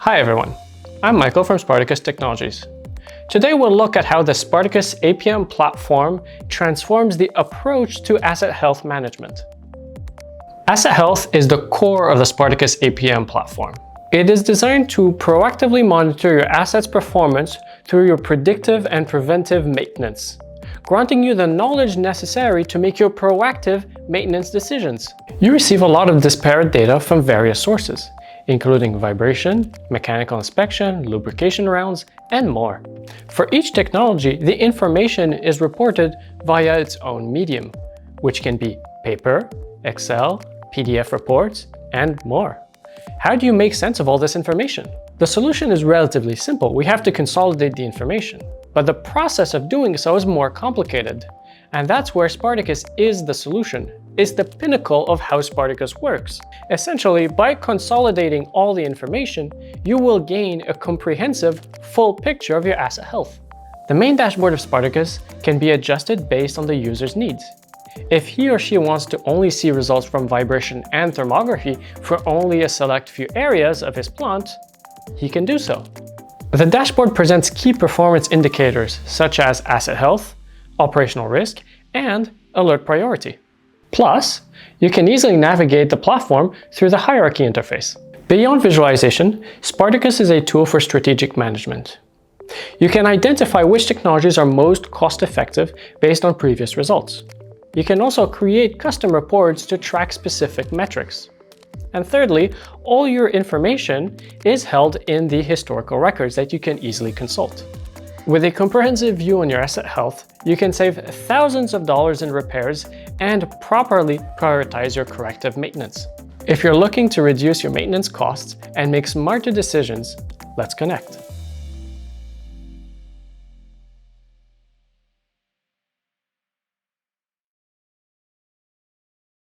Hi everyone, I'm Michael from Spartakus Technologies. Today we'll look at how the Spartakus APM platform transforms the approach to asset health management. Asset health is the core of the Spartakus APM platform. It is designed to proactively monitor your asset's performance through your predictive and preventive maintenance, granting you the knowledge necessary to make your proactive maintenance decisions. You receive a lot of disparate data from various sources, including vibration, mechanical inspection, lubrication rounds, and more. For each technology, the information is reported via its own medium, which can be paper, Excel, PDF reports, and more. How do you make sense of all this information? The solution is relatively simple. We have to consolidate the information, but the process of doing so is more complicated. And that's where Spartakus is the solution. It's the pinnacle of how Spartakus works. Essentially, by consolidating all the information, you will gain a comprehensive, full picture of your asset health. The main dashboard of Spartakus can be adjusted based on the user's needs. If he or she wants to only see results from vibration and thermography for only a select few areas of his plant, he can do so. The dashboard presents key performance indicators such as asset health, operational risk, and alert priority. Plus, you can easily navigate the platform through the hierarchy interface. Beyond visualization, Spartakus is a tool for strategic management. You can identify which technologies are most cost-effective based on previous results. You can also create custom reports to track specific metrics. And thirdly, all your information is held in the historical records that you can easily consult. With a comprehensive view on your asset health, you can save thousands of dollars in repairs and properly prioritize your corrective maintenance. If you're looking to reduce your maintenance costs and make smarter decisions, let's connect.